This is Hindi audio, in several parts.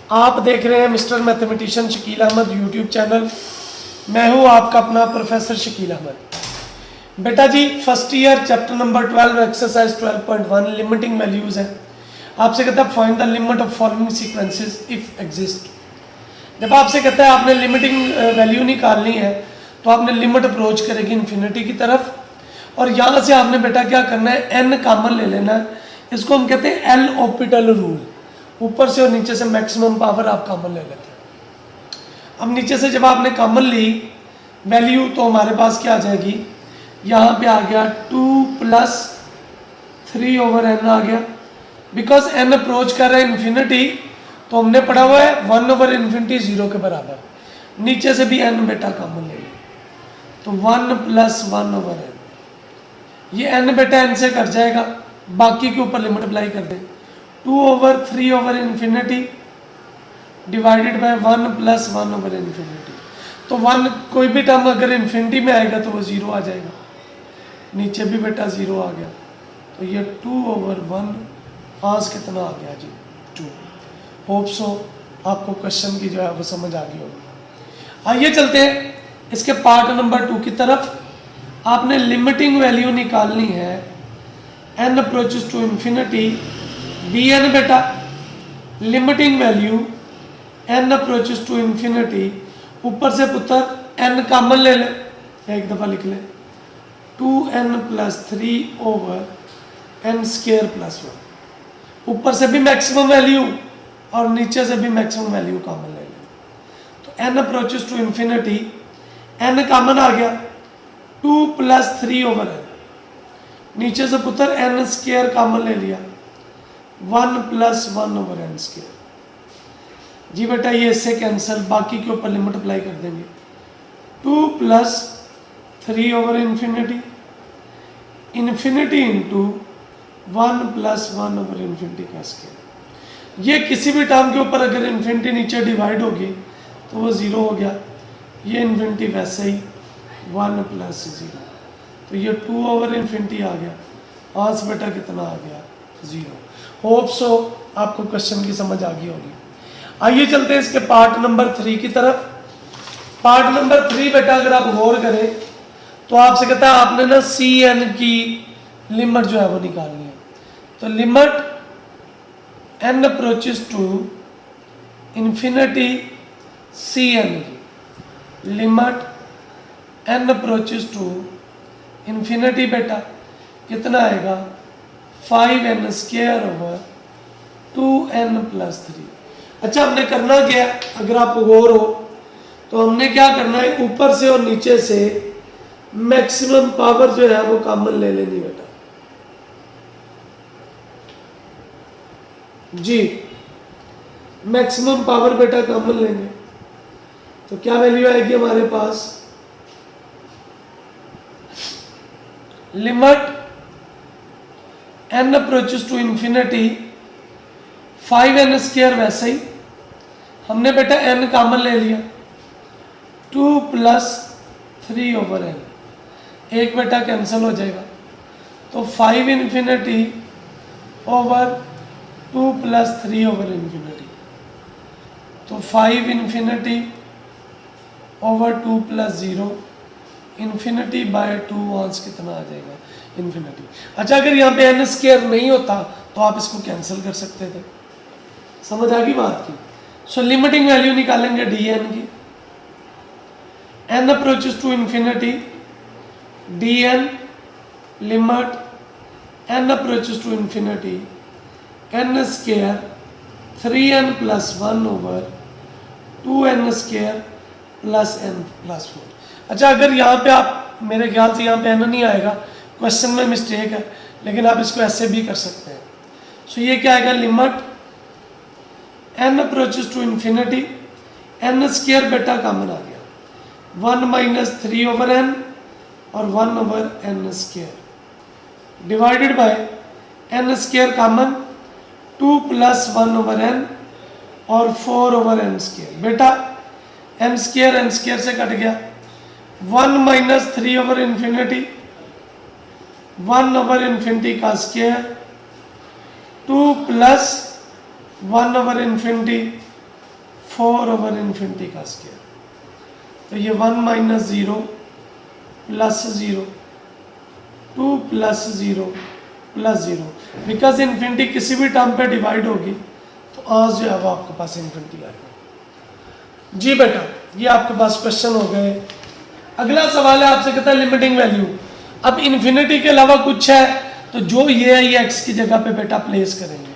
आप देख रहे हैं mister mathematician Shakeel Ahmed YouTube channel. मैं हूं आपका अपना प्रोफेसर शकील अहमद। बेटा जी first year chapter number 12 exercise 12.1 limiting values है। आपसे कहता है find the limit of following sequences if exist. जब आपसे कहता है आपने लिमिटिंग वैल्यू निकालनी है तो आपने लिमिट अप्रोच करेगी इन्फिनिटी की तरफ, और यहाँ से आपने बेटा क्या करना है, एन कॉमन ले लेना है। इसको हम कहते हैं एल ऑपिटल रूल। ऊपर से और नीचे से मैक्सिमम पावर आप कॉमन ले लेते हैं। अब नीचे से जब आपने कॉमन ली वैल्यू तो हमारे पास क्या आ जाएगी, यहाँ पे आ गया 2 + 3/n आ गया। बिकॉज n अप्रोच कर रहा है इन्फिनिटी तो हमने पढ़ा हुआ है 1/∞ 0 के बराबर। नीचे से भी n बेटा कॉमन ले लें तो 1 + 1/n। ये n बेटा n से कट जाएगा, बाकी के ऊपर लिमिट अप्लाई कर दें। 2/3/∞ डिवाइडेड बाय 1 + 1/∞। तो 1 कोई भी टर्म अगर इन्फिनिटी में आएगा तो वो 0 आ जाएगा, नीचे भी बेटा 0 आ गया। तो ये 2/1 आज कितना आ गया जी 2। होप सो आपको क्वेश्चन की जो है वो समझ आ गई होगी। आइए चलते हैं इसके पार्ट नंबर 2 की तरफ। आपने लिमिटिंग वैल्यू निकालनी है n approaches to infinity bn बेटा। Limiting value n approaches to infinity, ऊपर से पुत्र n कॉमन ले लें, एक दफ़ा लिख लें 2n + 3/n² + 1। ऊपर से भी मैक्सिमम वैल्यू और नीचे से भी मैक्सिमम वैल्यू कॉमन ले लें। तो n approaches to infinity, n common आ गया 2 + 3/n। नीचे से पुत्र n² कॉमन ले लिया 1 + 1/n²। जी बेटा ये इससे कैंसिल, बाकी के ऊपर लिमिट अप्लाई कर देंगे। 2 + 3/∞ इन्फिनिटी इंटू 1 + 1/∞ का स्क्वायर। ये किसी भी टर्म के ऊपर अगर इन्फिनिटी नीचे डिवाइड होगी तो वो 0 हो गया। ये इन्फिनिटी वैसे ही 1 + 0, तो ये 2/∞ आ गया। आज बेटा कितना आ गया 0। होप सो आपको क्वेश्चन की समझ आ गई होगी। आइए चलते हैं इसके पार्ट नंबर 3 की तरफ। पार्ट नंबर 3 बेटा अगर आप गौर करें तो आपसे कहता है आपने ना Cn की लिमिट जो है वो निकालनी है। तो limit n approaches to infinity Cn, limit n approaches to infinity बेटा कितना आएगा 5n² / 2n + 3। अच्छा हमने करना क्या है, अगर आप गौर हो तो हमने क्या करना है, ऊपर से और नीचे से मैक्सिमम पावर जो है वो कॉमन ले लेनी बेटा जी। मैक्सिमम पावर बेटा कॉमन लेंगे तो क्या वैल्यू आएगी हमारे पास, limit n approaches to infinity 5n² वैसे ही हमने बेटा n कॉमन ले लिया 2 + 3/n। एक बेटा कैंसिल हो जाएगा तो 5∞/2 + 3/∞। तो 5∞/2 + 0 ∞/2 आंस कितना आ जाएगा इन्फिनिटी। अच्छा अगर यहाँ पे n² नहीं होता तो आप इसको कैंसिल कर सकते थे। समझ आ गई बात की। सो लिमिटिंग वैल्यू निकालेंगे dn की। n approaches to infinity dn limit n approaches to infinity n² 3n + 1/2n² + n + 4। अच्छा अगर यहाँ पे आप, मेरे ख्याल से यहाँ पे n नहीं आएगा, क्वेश्चन में मिस्टेक है, लेकिन आप इसको ऐसे भी कर सकते हैं। सो ये क्या आएगा, limit n approaches to infinity n² बेटा कॉमन आ गया 1 - 3/n और 1/n² divided by n² common 2 + 1/n और 4/n²। बेटा n² से कट गया 1 - 3/∞ 1/∞ का स्क्वायर 2 + 1/∞ 4 ओवर इन्फिनिटी का स्क्वायर। तो ये 1 minus 0 plus 0, 2 plus 0 plus 0, because infinity किसी भी टर्म पे डिवाइड होगी तो आज जो है वो आपके पास इन्फिनिटी आएगा। जी बेटा, ये आपके पास क्वेश्चन हो गए। अगला सवाल है आपसे, कहता है लिमिटिंग वैल्यू। अब इन्फिनिटी के अलावा कुछ है तो जो ये है ये एक्स की जगह पे बेटा प्लेस करेंगे।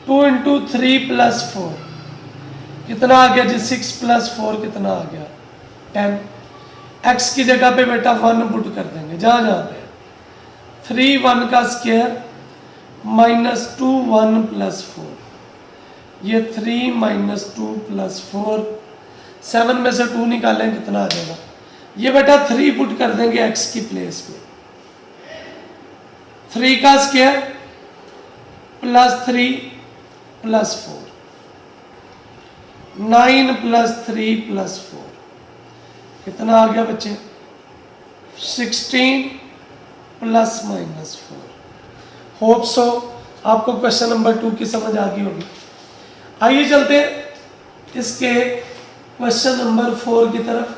2 इंटू 3 प्लस 4 कितना आ गया जी? 6 प्लस 4 कितना आ गया? 10। एक्स की जगह पे बेटा 1 पुट कर देंगे जहां जहां पे। 3 1 का स्क्वायर माइनस 2 1 प्लस 4, ये 3 माइनस 2 प्लस 4, 7 में से 2 निकालें कितना आ जाएगा? ये बेटा 3 पुट कर देंगे एक्स की प्लेस पे। 3 का square plus 3 plus 4, 9 plus 3 plus 4 कितना आ गया बच्चे? 16 प्लस माइनस 4। होप सो आपको क्वेश्चन नंबर 2 की समझ आ गई होगी। आइए चलते हैं इसके क्वेश्चन नंबर 4 की तरफ।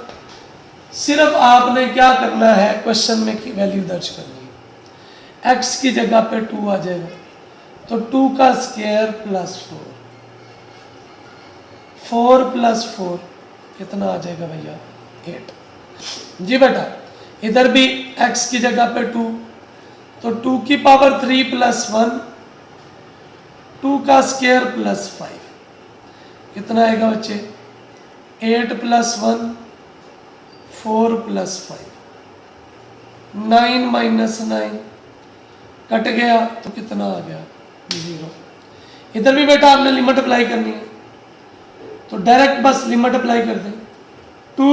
सिर्फ आपने क्या करना है, क्वेश्चन में की वैल्यू दर्ज करनी है। एक्स की जगह पे 2 आ जाएगा, तो 2 का स्क्वायर प्लस 4 प्लस 4 कितना आ जाएगा भैया? 8। जी बेटा, इधर भी x की जगह पे 2, तो 2 की पावर 3 प्लस 1, 2 का स्क्वायर प्लस 5 कितना आएगा बच्चे? 8 प्लस 1 4 प्लस 5, 9 माइनस 9 कट गया तो कितना आ गया? 0। इधर भी बेटा आपने लिमिट अप्लाई करनी है, तो डायरेक्ट बस लिमिट अप्लाई कर दें। 2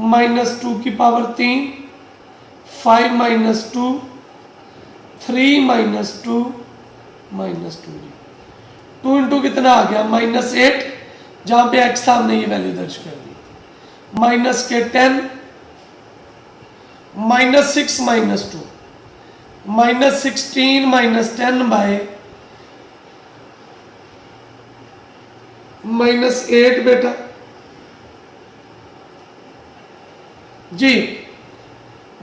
माइनस 2 की power 3, 5 minus 2, 3 minus 2 minus 2। 2 into कितना आ गया? माइनस 8, जहां पे एक्स था हमने ये वैल्यू दर्ज कर दी। माइनस के 10, minus 6 minus 2, minus 16 minus 10 bye minus 8 बेटा जी।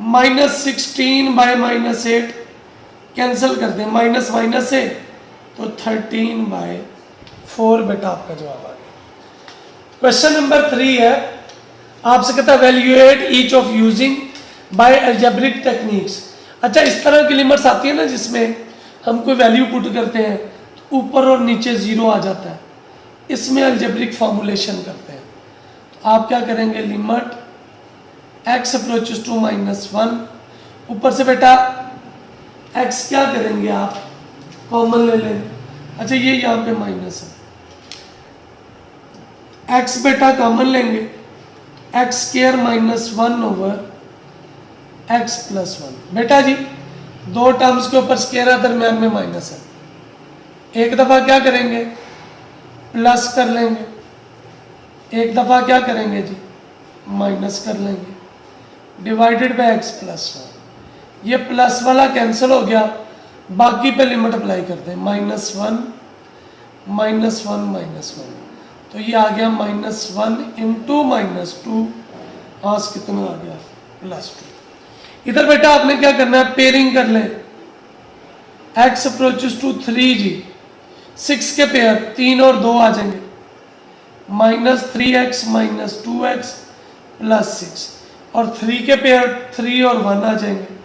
माइनस 16 बाय माइनस 8 कैंसिल कर दें, माइनस माइनस से तो 13 बाय 4 बेटा आपका जवाब आ गया। क्वेश्चन नंबर 3 है, आपसे कहता है valuate each of using by algebraic techniques. अच्छा, इस तरह की लिमिट्स आती है ना जिसमें हम कोई वैल्यू पुट करते हैं तो ऊपर और नीचे 0 आ जाता है, इसमें अलजेब्रिक फॉर्मुलेशन करते हैं। तो आप क्या करेंगे? लिमिट x अप्रोचेस टू -1, ऊपर से बेटा x क्या करेंगे आप? कॉमन ले लेंगे। अच्छा, ये यहाँ पे माइनस है, x बेटा कॉमन लेंगे, x square -1 over x plus 1। बेटा जी, दो टर्म्स के ऊपर स्क्वायर है, दरम्यान में माइनस है। एक दफा क्या करेंगे? प्लस कर लेंगे, एक दफा क्या करेंगे जी? माइनस कर लेंगे, डिवाइडेड बाय x प्लस 1। ये प्लस वाला कैंसिल हो गया, बाकी पे लिमिट अप्लाई करते हैं। -1 -1 -1, तो ये आ गया -1 इंटू -2, आज कितना आ गया? +2। इधर बेटा आपने क्या करना है? पेयरिंग कर ले। x अप्रोचेस टू 3 जी, 6 के पेयर 3 और 2 आ जाएंगे, -3x -2x +6, और 3 के पेयर 3 और 1 आ जाएंगे।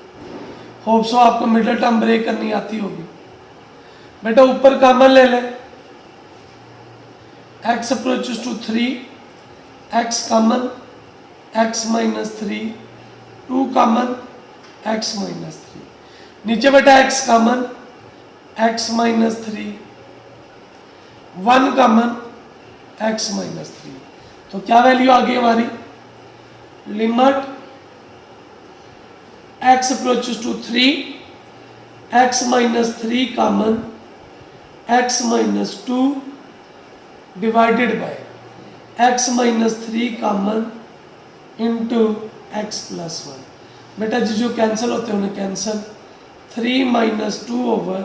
होप सो आपको मिडिल टर्म ब्रेक करनी आती होगी। बेटा ऊपर कॉमन ले ले, x approaches to 3, x common, x -3, 2 common, x -3, नीचे बेटा x common, x -3, 1 common, x -3। तो क्या वैल्यू आ गई हमारी? Limit x approaches to 3, x -3 common, x -2 divided by x -3 common into x plus 1। बेटा जी जो कैंसिल होते हैं उन्हें कैंसिल, 3 - 2 ओवर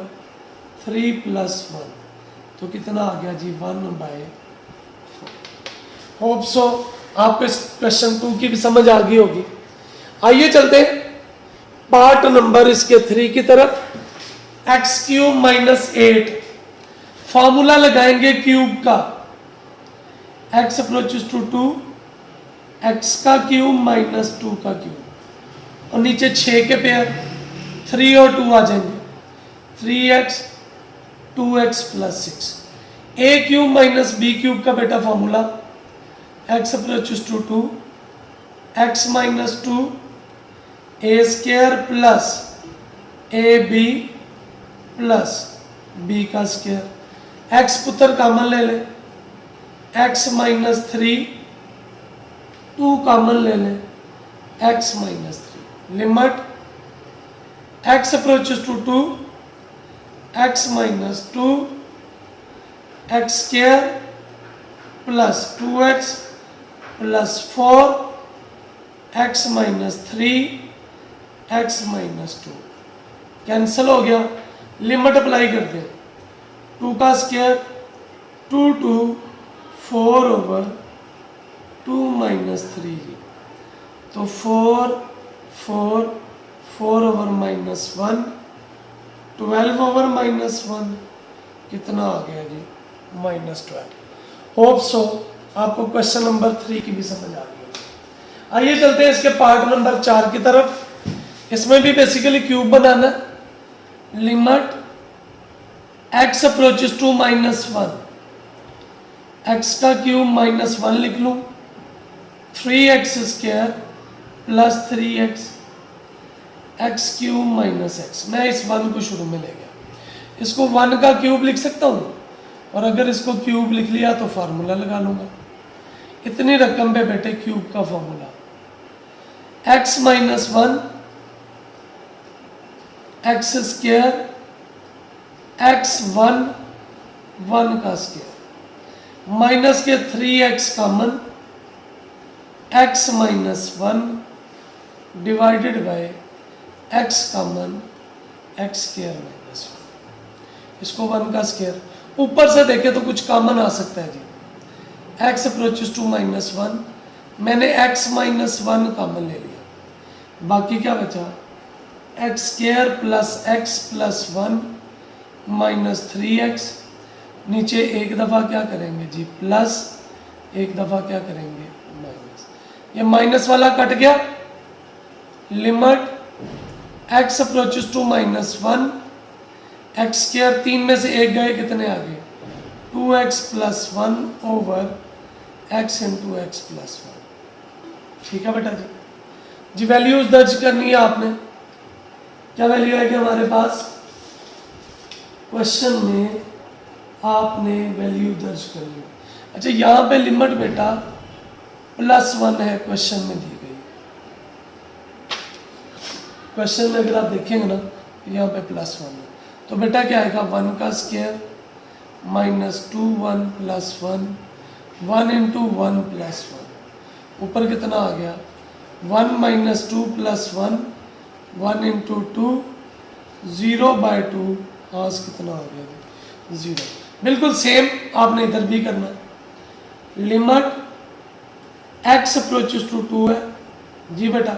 3 + 1, तो कितना आ गया जी? 1/4। होप सो आपको इस क्वेश्चन 2 की भी समझ आ गई होगी। आइए चलते हैं पार्ट नंबर इसके 3 की तरफ। एक्स क्यूब माइनस 8, फॉर्मूला लगाएंगे क्यूब का। एक्स अप्रोचेस टू 2, एक्स का क्यूब माइनस 2 का क्यूब, और नीचे 6 के पेयर 3 और 2 आ जाएंगे, 3x 2x plus 6। A cube minus b cube का बेटा formula, x approaches to 2, x minus 2 a square plus a b plus b का स्क्वायर। एक्स पुत्र कॉमन ले ले, एक्स माइनस 3, 2 कॉमन ले ले, x minus 3। Limit x approaches to 2, x minus 2 x square plus 2x plus 4 x minus 3 x minus 2 cancel हो गया। लिमिट अप्लाई करते हैं, 2 का स्क्वायर 2 2 4 ओवर 2 माइनस 3, तो 4 4 4 ओवर माइनस 1 12 ओवर माइनस 1, कितना आ गया जी माइनस 12। होप सो आपको क्वेश्चन नंबर 3 की भी समझ आ गई। आइए चलते हैं इसके पार्ट नंबर 4 की तरफ। इसमें भी बेसिकली क्यूब बनाना। Limit x approaches to minus 1, x का क्यूब माइनस 1 लिख लूँ, 3x square plus 3x x cube minus x. मैं इस 1 को शुरू में ले गया, इसको 1 का क्यूब लिख सकता हूँ, और अगर इसको क्यूब लिख लिया तो फार्मूला लगा लूँगा। इतनी रकम पे बेटे क्यूब का formula, x minus 1 x square x 1 1 का स्क्वायर माइनस के 3x common, x minus 1 divided by x common x square minus 1। इसको 1 का स्क्वायर, ऊपर से देखे तो कुछ कॉमन आ सकता है जी। एक्स अप्रोचेस टू माइनस 1, मैंने एक्स माइनस 1 कॉमन ले लिया, बाकी क्या बचा x square plus x plus 1 minus 3x। नीचे एक दफ़ा क्या करेंगे जी प्लस, एक दफ़ा क्या करेंगे माइनस, ये माइनस वाला कट गया। Limit x approaches to minus 1, x square 3 में से एक गए, कितने आ गए 2x plus 1 over x into x plus 1। ठीक है बेटा जी वैल्यूज दर्ज करनी है आपने। क्या वैल्यू है कि हमारे पास क्वेश्चन में आपने वैल्यू दर्ज कर ली। अच्छा यहाँ पे लिमिट बेटा +1 है, क्वेश्चन में दी गई। क्वेश्चन में अगर आप देखेंगे ना यहाँ पे +1 है, तो बेटा क्या आएगा 1 का square minus 2 1 plus 1 1 into 1 plus 1। ऊपर कितना आ गया 1 माइनस 2 प्लस 1 1 इंटू 2 0 बाय 2, आज कितना आ गया 0। बिल्कुल सेम आपने इधर भी करना। लिमिट एक्स अप्रोचेस टू 2 है जी बेटा,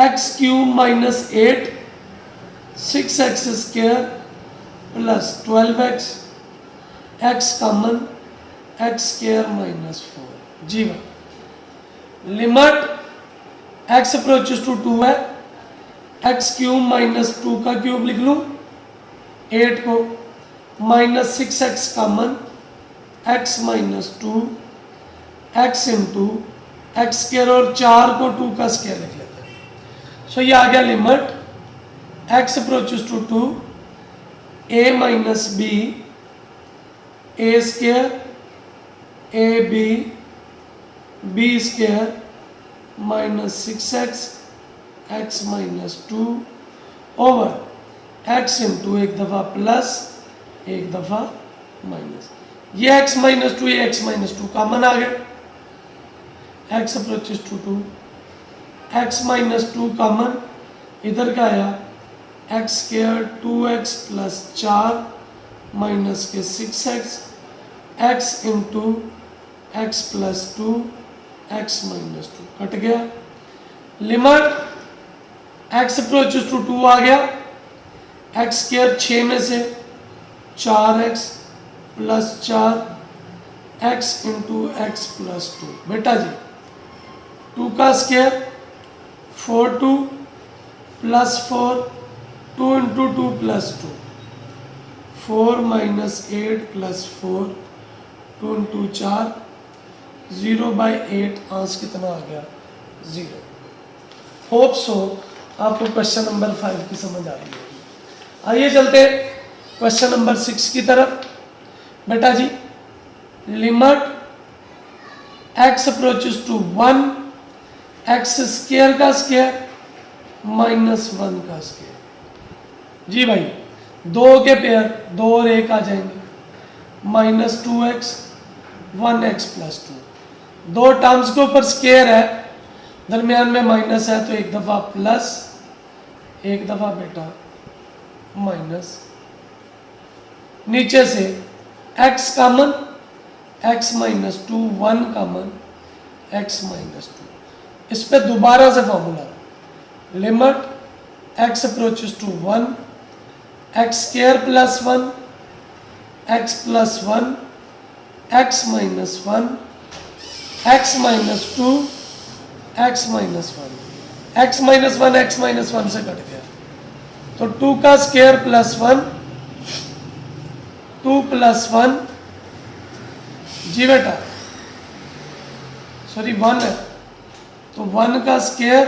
x cube minus 8 6x square plus 12x x common x square minus 4 जी बा। लिमिट एक्स अप्रोचेस टू 2 है, एक्स क्यूब माइनस 2 का क्यूब लिख लूँ 8 को, minus 6x common x minus 2 x into x square, और 4 को 2 का स्क्वायर लिख लेते हैं। सो ये आ गया limit x approaches to 2 a minus b a square a b b square minus 6x x minus 2 over x into एक दफ़ा प्लस एक दफ़ा माइनस। ये एक्स माइनस 2 ये एक्स माइनस 2 कॉमन आ गया, x approaches to 2 x minus 2 common, इधर क्या आया x square 2x plus 4 minus के 6x x into x plus two x minus two cut गया। लिमिट एक्स अप्रोचेस टू 2 आ गया, एक्स स्क्वायर 6 में से 4x plus 4x into x plus 2। बेटा जी 2 का square 4 2 plus 4 2 into 2 plus 2 4 minus 8 plus 4 2 into 4 0/8 answer कितना आ गया 0। होप सो आपको क्वेश्चन नंबर 5 की समझ आ रही होगी। आइए चलते क्वेश्चन नंबर 6 की तरफ। बेटा जी limit x approaches to 1 x square का स्क्वायर माइनस 1 का स्क्वायर। जी भाई 2 के पेयर 2 और 1 आ जाएंगे, minus 2x 1x plus 2। 2 terms के ऊपर स्क्वायर है, दरमियान में माइनस है, तो एक दफ़ा प्लस एक दफ़ा बेटा माइनस। नीचे से x common x minus 2 1 common x minus 2। इस पे दोबारा से formula limit x approaches to 1 x square plus 1 x plus 1 x minus 1 x minus 2 x minus 1 x minus 1 x minus 1 से कट गया, तो 2 का स्क्वायर प्लस 1 2 प्लस 1 जी बेटा सॉरी 1 है, तो 1 का स्क्वायर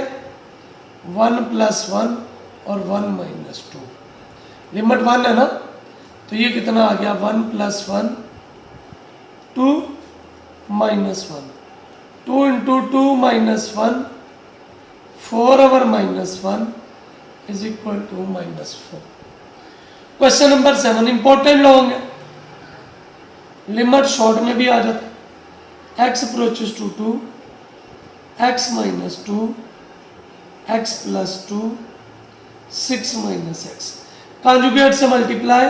1 प्लस 1 और 1 माइनस 2। लिमिट 1 है ना, तो ये कितना आ गया 1 plus 1 2 minus 1 2 into 2 minus 1 4 over minus 1 is equal to minus 4। Question number 7 important long है, लिमिट शॉर्ट में भी आ जाता है। X approaches to 2 x minus 2 x plus 2 6 minus x. Conjugate से मल्टीप्लाई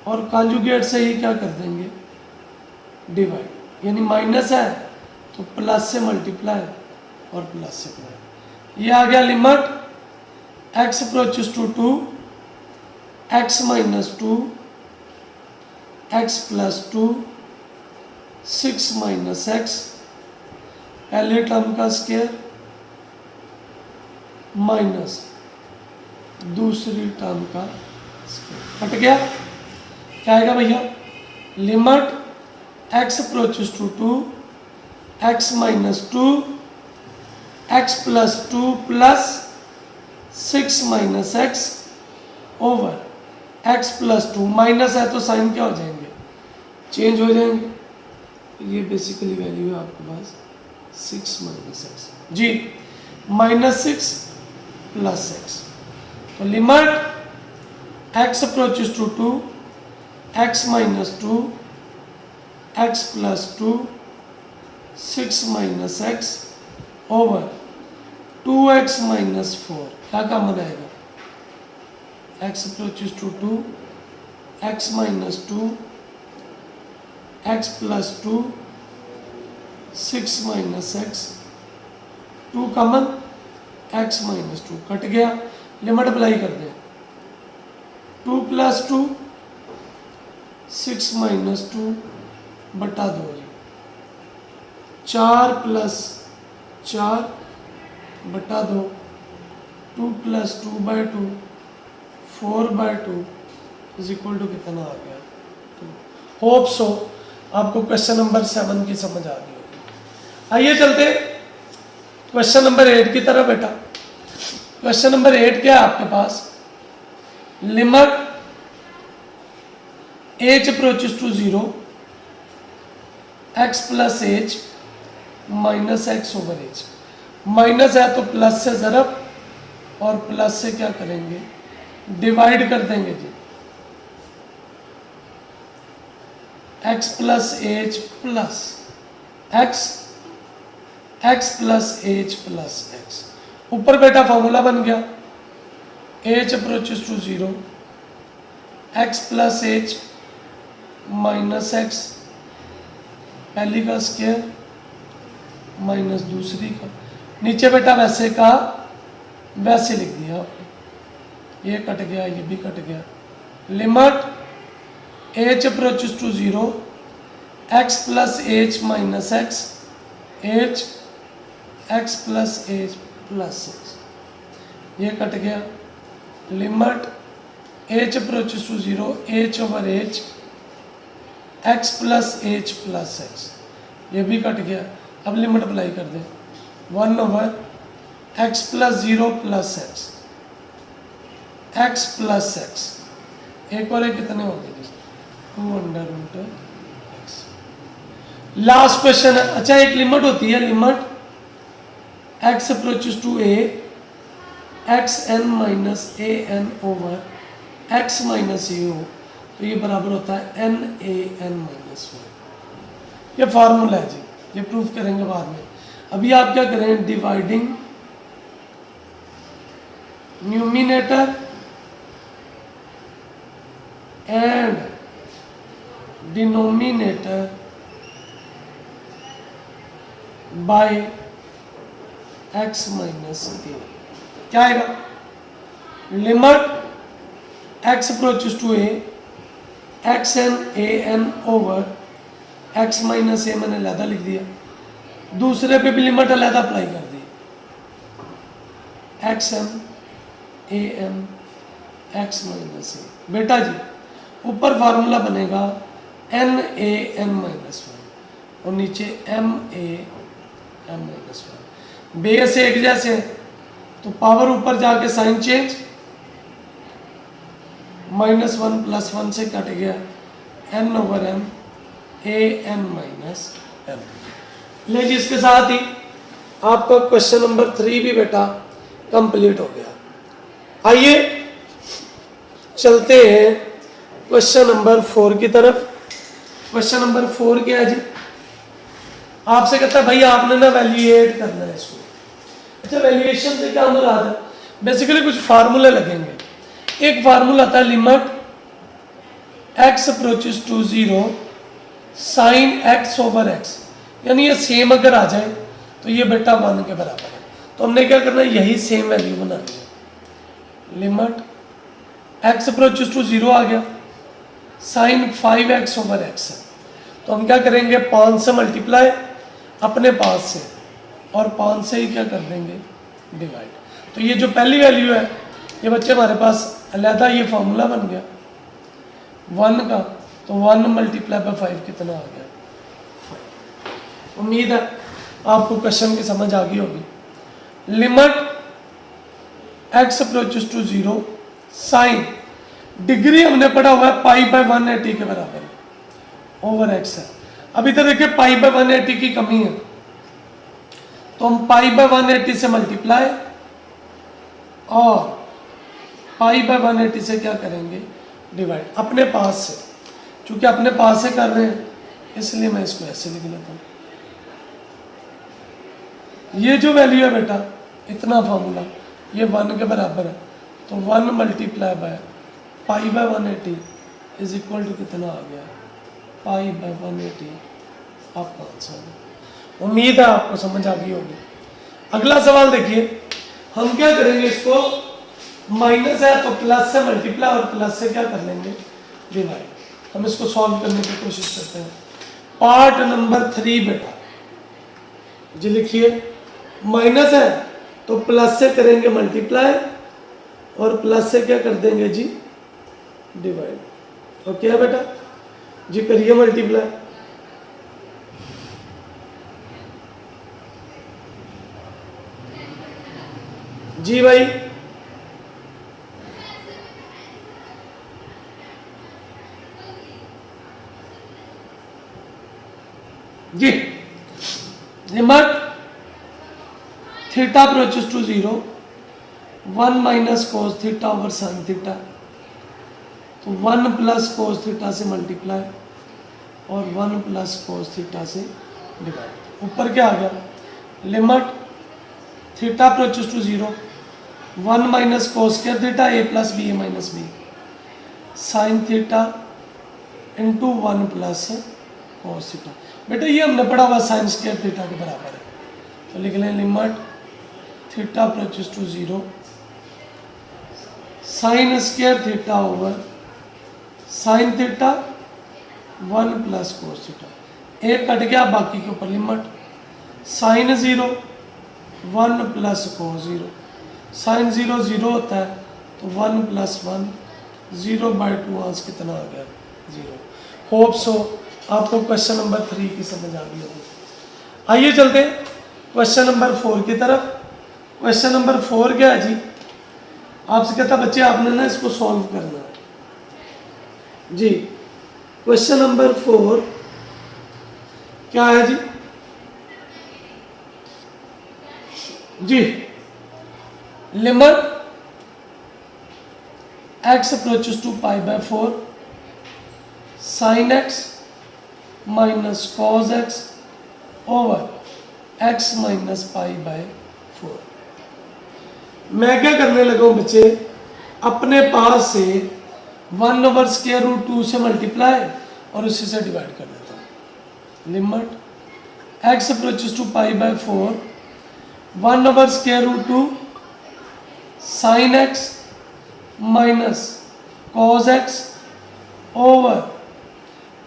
और कॉन्जुगेट से ही क्या कर देंगे डिवाइड, यानी माइनस है तो प्लस से मल्टीप्लाई और प्लस से डिवाइड। ये आ गया limit x approaches to 2 x minus 2 x plus 2 6 minus x. पहले टर्म का स्क्वायर माइनस दूसरी टर्म का स्क्वायर कट गया। क्या आएगा भैया limit x approaches to 2 x minus 2 x plus 2 plus 6 minus x over x plus 2। Minus है तो साइन क्या हो जाएंगे चेंज हो जाएंगे। ये बेसिकली वैल्यू है आपके पास 6 माइनस एक्स जी माइनस 6 प्लस एक्स। तो limit x approaches to 2 x minus 2 x plus 2 6 minus x over 2x minus 4। क्या कॉमन आएगा x approaches to 2 x minus 2 x plus 2 6 minus x 2 common x minus 2 cut गया। लिमिट अप्लाई कर दें 2 प्लस 2 6 माइनस 2 बटा 2 जी 4 प्लस 4 बटा 2 2 प्लस 2/2 4/2 इज इक्वल टू कितना आ गया। होप सो आपको क्वेश्चन नंबर 7 की समझ आ गई होगी। आइए चलते क्वेश्चन नंबर 8 की तरफ। बेटा क्वेश्चन नंबर 8 क्या है आपके पास limit h approaches to 0 x plus h minus x over h. Minus है तो प्लस से ज़रब और प्लस से क्या करेंगे डिवाइड कर देंगे जी। x plus h plus x x plus h plus x. ऊपर बेटा फॉर्मूला बन गया h approaches to 0 x plus h minus x पहली का स्क्वायर माइनस दूसरी का, नीचे बेटा वैसे का वैसे लिख दिया आपने, ये कट गया ये भी कट गया। Limit h approaches to 0 x plus h minus x h x plus h plus x, ये कट गया। Limit h approaches to 0 h over h x plus h plus x, ये भी कट गया। अब लिमिट अप्लाई कर दें, 1 over x plus 0 plus x x plus x, एक और एक कितने हो गए, 2 under root x. Last question है। अच्छा, एक लिमिट होती है, limit x approaches to a x n minus a n over x minus a हो, तो ये बराबर होता है एन ए एन माइनस 1। ये फार्मूला है जी, ये प्रूफ करेंगे बाद में। अभी आप क्या करें, dividing numerator and denominator by x minus a, क्या आएगा, limit x approaches to a x n a n over x minus a मैंने अलहदा लिख दिया, दूसरे पे भी लिमिट अलहदा अप्लाई कर दी, x m a m x minus a. बेटा जी ऊपर फार्मूला बनेगा एन ए एन माइनस 1 और नीचे m a m minus 1, base एक जैसे तो पावर ऊपर जाके साइन चेंज, -1 + 1 से कट गया, n over m a n minus m. ले जी, इसके साथ ही आपका क्वेश्चन नंबर 3 भी बेटा कंप्लीट हो गया। आइए चलते हैं क्वेश्चन नंबर 4 की तरफ। क्वेश्चन नंबर 4 क्या है जी, आपसे कहता है भाई आपने ना वैल्यूएट करना है इसको। अच्छा, वैल्यूएशन से क्या मुराद है, बेसिकली कुछ फार्मूले लगेंगे। एक फार्मूला आता है limit x approaches to 0 sine x over x, यानी ये सेम अगर आ जाए तो ये बेटा 1 के बराबर है, तो हमने क्या करना है, यही सेम वैल्यू बनानी है। लिमिट एक्स अप्रोचेस टू 0 आ गया, साइन 5x ओवर एक्स है, तो हम क्या करेंगे, 5 से मल्टीप्लाई अपने पास से और 5 से ही क्या कर देंगे, डिवाइड। तो ये जो पहली वैल्यू है ये बच्चे हमारे पास अलहदा ये फॉर्मूला बन गया 1 का, तो 1 मल्टीप्लाई बाय 5 कितना आ गया, 5। उम्मीद है आपको क्वेश्चन की समझ आ गई होगी। Limit x approaches to 0 sine, degree हमने पढ़ा हुआ है पाई बाय 180 के बराबर ओवर एक्स है। अब इधर देखिए पाई बाय 180 की कमी है, तो हम पाई बाय 180 से मल्टीप्लाई और पाई बाय 180 से क्या करेंगे, डिवाइड अपने पास से। चूंकि अपने पास से कर रहे हैं इसलिए मैं इसको ऐसे लिख लेता हूँ। ये जो वैल्यू है बेटा, इतना फॉर्मूला ये 1 के बराबर है, तो 1 multiply by pi by 180 is equal to कितना आ गया, पाई बाय 180 आपका आंसर। उम्मीद है आपको समझ आ गई होगी। अगला सवाल देखिए, हम क्या करेंगे, इसको माइनस है तो प्लस से मल्टीप्लाई और प्लस से क्या कर लेंगे, डिवाइड। हम इसको सॉल्व करने की कोशिश करते हैं। पार्ट नंबर 3 बेटा जी लिखिए, माइनस है तो प्लस से करेंगे मल्टीप्लाई और प्लस से क्या कर देंगे जी, डिवाइड। ओके है बेटा जी, करिए मल्टीप्लाई। जी भाई, जी limit theta approaches to 0 1 minus cos theta over sign theta, तो 1 प्लस कोस थीटा से मल्टीप्लाई और 1 प्लस कोस थीटा से डिवाइड। ऊपर क्या आ गया, limit theta approaches to 0 1 minus cos square theta a plus b a minus b sin theta into 1 plus cos theta. बेटा ये हमने पढ़ा हुआ साइन स्क्वायर थीटा के बराबर है, तो लिख लें limit theta approaches to 0 sine square theta over sign theta 1 plus cos theta, एक कट गया बाकी के ऊपर limit sine 0 1 plus cos 0, sine 0 0 होता है तो 1 प्लस 1 0/2 आंसर कितना आ गया 0। होप सो आपको क्वेश्चन नंबर 3 की समझ आ गई होगी। आइए चलते हैं क्वेश्चन नंबर 4 की तरफ। क्वेश्चन नंबर 4 क्या है जी, आपसे कहता बच्चे आपने ना इसको सॉल्व करना है जी। क्वेश्चन नंबर 4 क्या है जी, जी limit x approaches to π/4 sin x minus cos x over x minus π/4। मैं क्या करने लगा हूं बच्चे, अपने पास से 1/√2 से मल्टीप्लाई और उसी से डिवाइड कर देता हूं। Limit x approaches to π/4 1/√2 sin x minus cos x over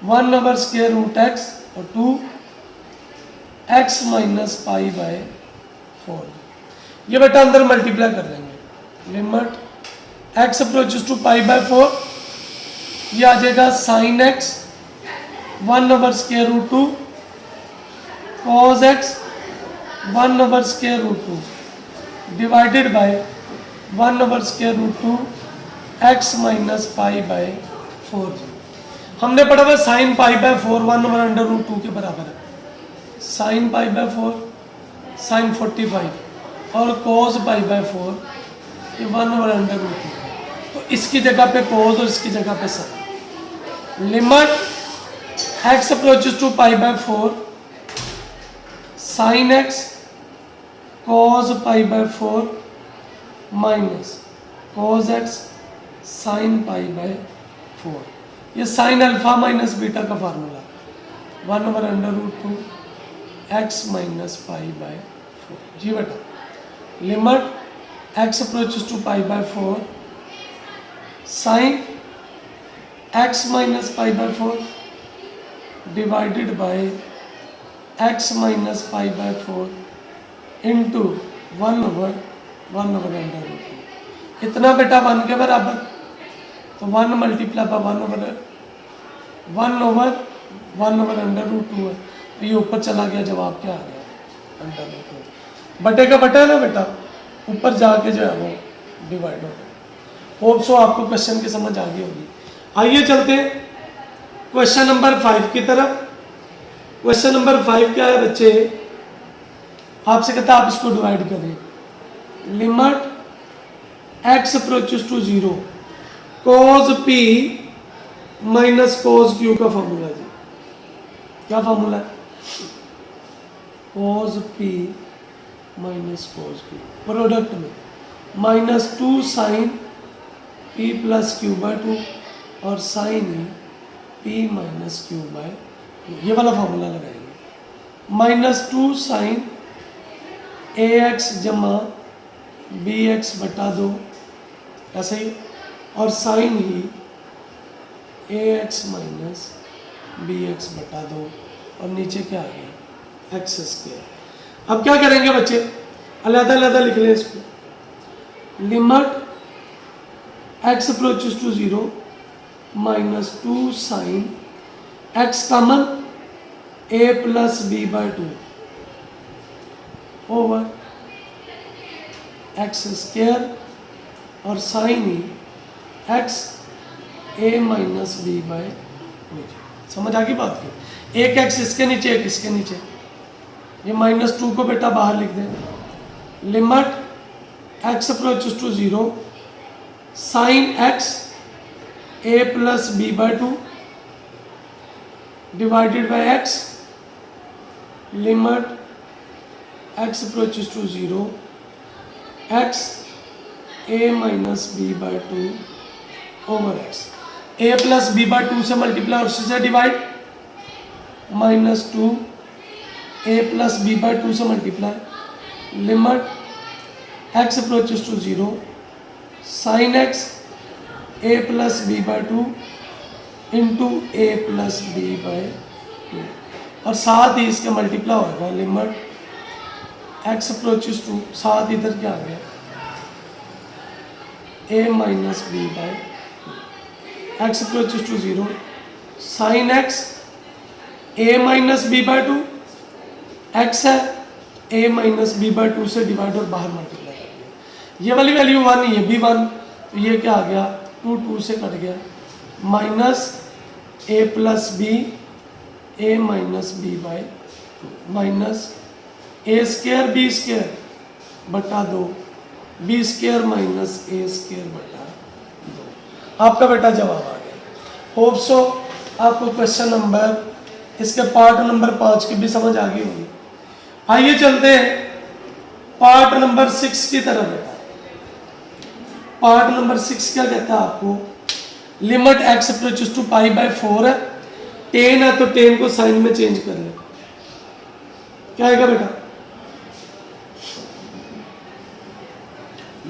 1/√x और 2 x माइनस π/4। ये बेटा अंदर मल्टीप्लाई कर लेंगे। लिमिट x अप्रोचेस टू π/4 ये आ जाएगा sin x 1/√2 cos x 1/√2 divided by 1/√2 x minus π/4। हमने पढ़ा हुआ साइन π/4 1/√2 के बराबर है, साइन π/4 साइन 45 और cos π/4 ये 1/√2, तो इसकी जगह पे cos और इसकी जगह पे sine. Limit x approaches to π/4 sine x cos π/4 minus cos x sine π/4। ये साइन अल्फा माइनस बीटा का फार्मूला 1/√2 x माइनस π/4 जी बेटा। Limit x approaches to π/4 sine x minus π/4 divided by x minus π/4 into 1/√2। इतना बेटा 1 के बराबर, तो 1 मल्टीप्लाई बाय 1/√2 है, तो ये ऊपर चला गया, जवाब क्या आ गया √2। बटे का बटा है ना बेटा, ऊपर जाके जो है वो डिवाइड हो गया। होप सो आपको क्वेश्चन की समझ आ गई होगी। आइए चलते हैं क्वेश्चन नंबर 5 की तरफ। क्वेश्चन नंबर 5 क्या है बच्चे, आपसे कहता है आप इसको डिवाइड करें। Limit x approaches to 0 cos p minus cos q का फॉर्मूला जी, क्या फॉर्मूला है, cos p minus cos q product में -2 sin p प्लस q/2 और sin p माइनस q/2, ये वाला फॉर्मूला लगाएंगे। -2 sin ax जमा bx बटा 2 ऐसा ही, और साइन ही ax माइनस bx बटा 2 और नीचे क्या आ गया x स्क्वायर। अब क्या करेंगे बच्चे, अलग अलग लिख लें इसको। Limit x approaches to 0 -2 sine x common a plus b/2 over x square और साइन ही x a माइनस b/2। समझ आ गई बात की, एक x इसके नीचे एक इसके नीचे, ये -2 को बेटा बाहर लिख दें। Limit x approaches to 0 sine x a plus b/2 divided by x। Limit x approaches to 0 x a minus b/2 over x, a plus b/2 से मल्टीप्लाई और उससे divide. Minus 2 a plus b by 2 से multiply limit x approaches to 0 sine x a plus b by 2 into a plus b by 2 और साथ ही इसके मल्टीप्लाई होगा लिमिट x अप्रोचेस टू साथ इधर क्या आ गया a minus b by x approaches to 0 sine x a minus b by 2 x है a माइनस बी बाई 2 से डिवाइड और बाहर मल्टीप्लाई कर दिया। ये वाली वैल्यू 1 ये भी 1 तो ये क्या आ गया 2 से कट गया minus a plus b a minus b by 2 minus a square b square बटा 2 b square minus a square बटा 2। आपका बेटा जवाब आ गया। होप सो आपको क्वेश्चन नंबर इसके पार्ट नंबर 5 की भी समझ आ गई होगी। आइए चलते हैं पार्ट नंबर 6 की तरफ बेटा। पार्ट नंबर 6 क्या कहता है आपको limit x approaches to pi by 4 है 10 है तो 10 को साइन में चेंज कर ले क्या आएगा बेटा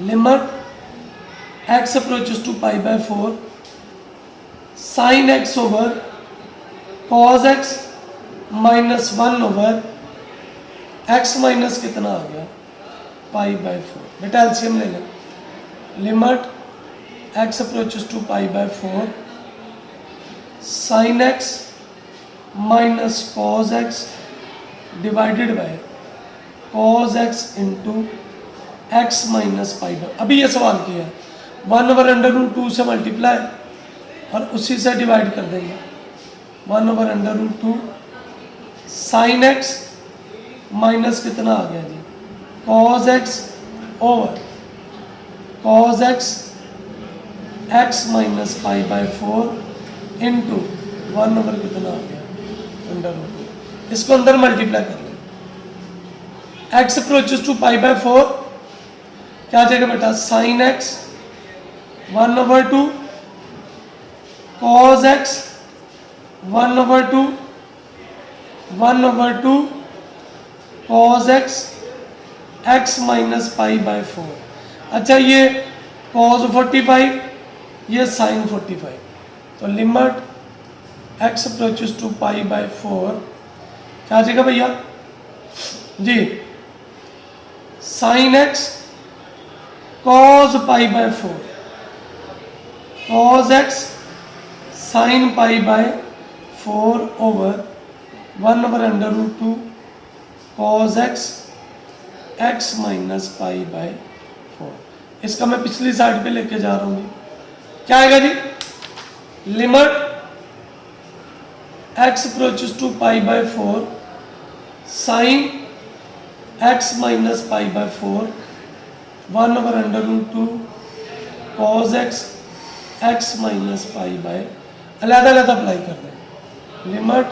limit x approaches to pi by 4 sine x over cos x minus 1 over x minus कितना आ गया पाई बाय 4। बेटा एलसीएम ले लें limit x approaches to pi by 4 sine x minus cos x divided by cos x into x minus pi by. अभी ये सवाल किया 1 ओवर अंडर रूट 2 से मल्टीप्लाई और उसी से डिवाइड कर देंगे 1 over under root 2 sine x minus कितना आ गया जी cos x over cos x x minus pi by 4 into 1 over कितना आ गया अंडर रूट 2। इसको अंदर मल्टीप्लाई कर लें x approaches to pi by 4 क्या आ जाएगा बेटा sine x 1 over 2 cos x 1 over 2 1 over 2 cos x x minus pi by 4। अच्छा ये cos 45 ये sin 45 तो limit x approaches to pi by 4 क्या आ जाएगा भैया जी sin x cos pi by 4 cos x sine pi by 4 over 1 over under root 2 cos x x minus pi by 4। इसका मैं पिछली साइड पे लेके जा रहा हूँ क्या आएगा जी limit x approaches to pi by 4 sine x minus pi by 4 1 over under root 2 cos x minus pi by अलग अलग अप्लाई कर दें limit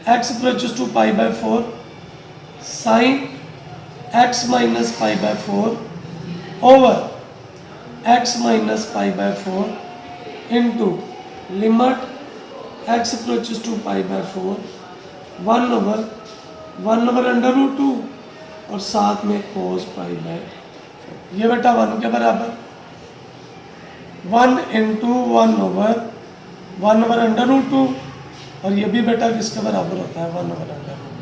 x approaches to pi by 4 sine x minus pi by 4 over x minus pi by 4 into limit x approaches to pi by 4 1 over under root 2 और साथ में cos पाई बाय 4। ये बेटा 1 के बराबर 1 इंटू 1 ओवर अंडर रूट 2 और ये भी बेटा किसके बराबर होता है 1 ओवर अंडर रूट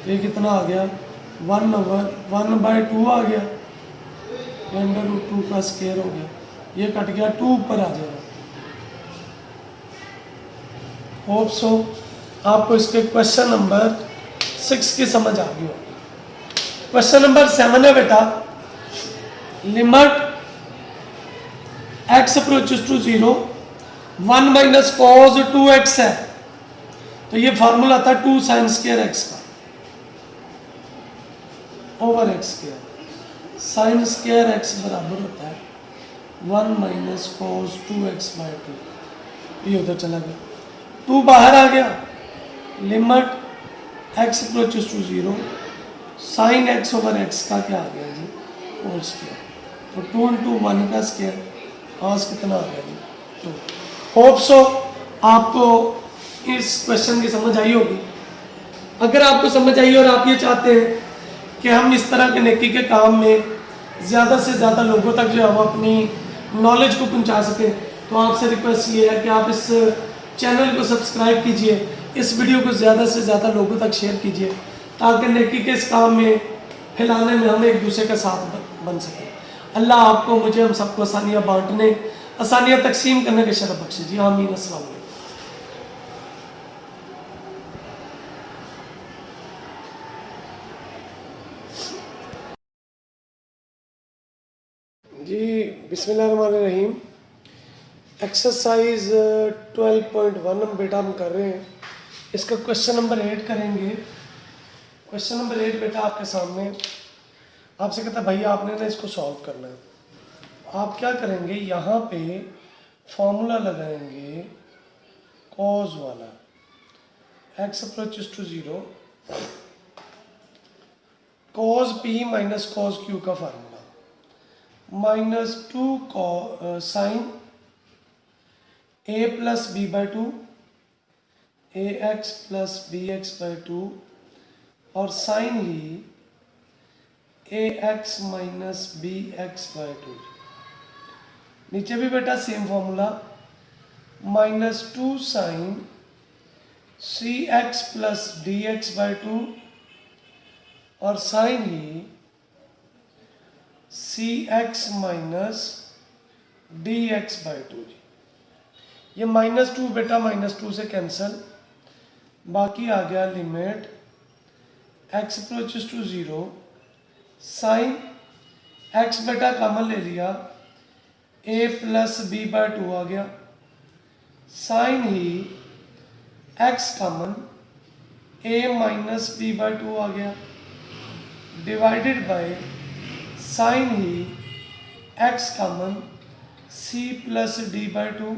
2। ये कितना आ गया 1 ओवर 1 बाय 2 आ गया अंडर रूट 2 का स्क्वायर हो गया ये कट गया 2 ऊपर आ जाएगा। होप सो आपको इसके क्वेश्चन नंबर 6 की समझ आ गई होगी। क्वेश्चन नंबर 7 है बेटा limit x approaches to 0 1 minus cos 2x है तो ये फार्मूला था 2 साइन स्क्वायर x का over x square sine square x बराबर होता है 1 माइनस कॉस 2x बाय 2। ये उधर चला गया 2 बाहर आ गया limit x approaches to 0 sine x over x का क्या आ गया जी होल स्क्वायर तो 2 इंटू 1 का स्क्वायर cos कितना आ गया जी 2। होप सो आपको इस क्वेश्चन की समझ आई होगी। अगर आपको समझ आई और आप ये चाहते हैं कि हम इस तरह के नेकी के काम में ज़्यादा से ज़्यादा लोगों तक जो है वो अपनी नॉलेज को पहुंचा सकें, तो आपसे रिक्वेस्ट ये है कि आप इस चैनल को सब्सक्राइब कीजिए, इस वीडियो को ज़्यादा से ज़्यादा लोगों तक शेयर कीजिए, ताकि नेकी के इस काम में फैलाने में हम एक दूसरे का साथ बन सकें। अल्लाह आपको, मुझे, हम सबको आसानियाँ बांटने, आसानियाँ तकसीम करने के शरफ बख्शे जी। आमीन। अस्सलाम वालेकुम। जी बिस्मिल्लाहिर्रहमानिर्रहीम। एक्सरसाइज 12.1 हम बेटा हम कर रहे हैं। इसका क्वेश्चन नंबर 8 करेंगे। क्वेश्चन नंबर 8 बेटा आपके सामने आपसे कहता है भैया आपने ना इसको सॉल्व करना है। आप क्या करेंगे, यहाँ पे फॉर्मूला लगाएंगे कॉज वाला, x approaches to 0 cos p minus cos q का formula, -2 sine a plus b by 2 ax plus b x by 2 और साइन ही ax minus b x by 2। नीचे भी बेटा same formula, -2 sine c x plus d x by 2 और साइन ही c x minus d x by 2। ये -2 बेटा -2 से कैंसिल, बाकी आ गया limit x approaches to 0 sine x बेटा कॉमन ले लिया, a प्लस बी बाई 2 आ गया, साइन ही x common a minus b by 2 आ गया, डिवाइडेड बाय साइन ही x common c plus d by 2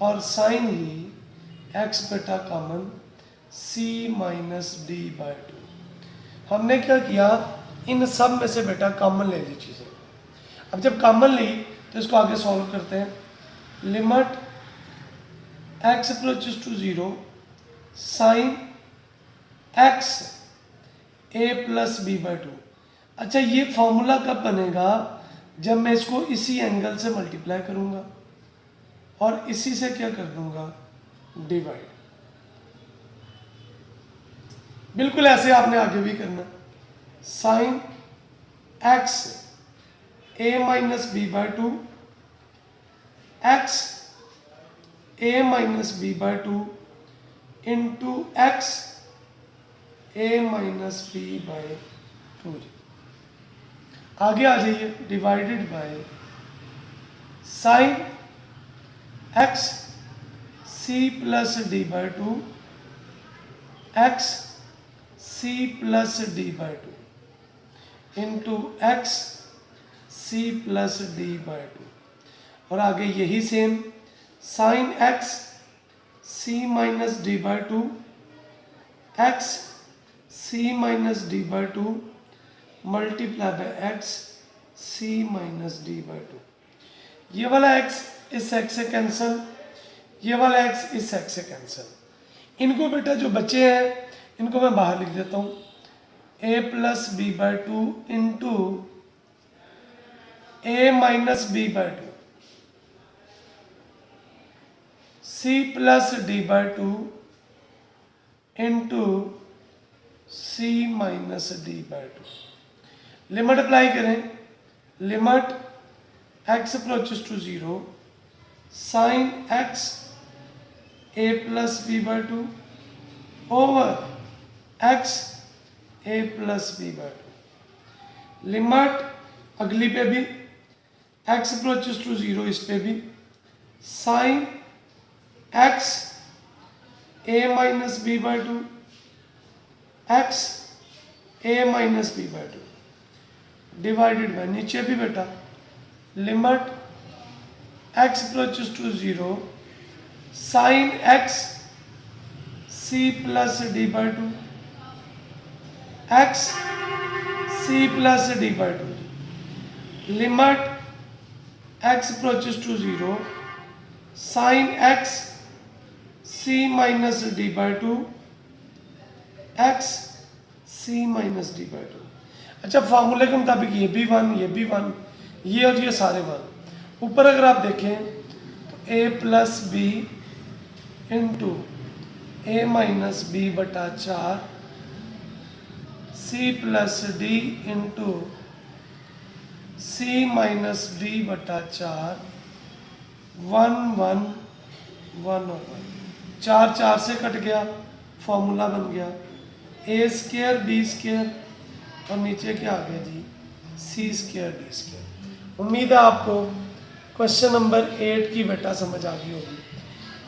और साइन ही x बेटा common c minus d by 2। हमने क्या किया, इन सब में से बेटा कॉमन ले ली चीज़ें। अब जब कॉमन ली तो इसको आगे सॉल्व करते हैं। Limit x approaches to 0 sine x a plus b by 2। अच्छा, ये फॉर्मूला कब बनेगा, जब मैं इसको इसी एंगल से मल्टीप्लाई करूंगा और इसी से क्या कर दूंगा, डिवाइड। बिल्कुल ऐसे आपने आगे भी करना, sine x a minus b by 2 x a minus b by 2 into x a minus b by 2। आगे आ जाइए, divided by sine x c plus d by 2 x c plus d by 2 into x c plus d by 2 और आगे यही same, sine x c minus d by 2 x c minus d by 2 multiply by x c minus d by 2। ये वाला x इस x से कैंसिल, ये वाला x इस x से कैंसिल। इनको बेटा जो बच्चे हैं इनको मैं बाहर लिख देता हूँ, a plus b by 2 into a minus b by 2 c plus d by 2 into c minus d by 2। Limit apply करें, limit x approaches to 0 sine x a plus b by 2 over x a plus b by 2। Limit अगली पे भी x अप्रोचेस टू 0, इस पे भी sine x a minus b by 2 x a minus b by 2 divided by, नीचे भी बेटा limit x approaches to 0 sine x c plus d by 2 x c plus d by 2। Limit x approaches to 0 sine x c minus d by two x c minus d by two. अच्छा, फार्मूले के मुताबिक ये भी वन, ये भी वन, ये और ये सारे वन। ऊपर अगर आप देखें तो ए प्लस बी इंटू ए माइनस बी बटा 4 सी प्लस डी इंटू सी माइनस डी बटा 4 1 1 1 और 1, 4 4 से कट गया, फॉर्मूला बन गया ए स्क्र बी स्क्र और नीचे क्या आ गया जी सी स्क्र डी स्क्र। उम्मीद है आपको क्वेश्चन नंबर 8 की बेटा समझ आ गई होगी।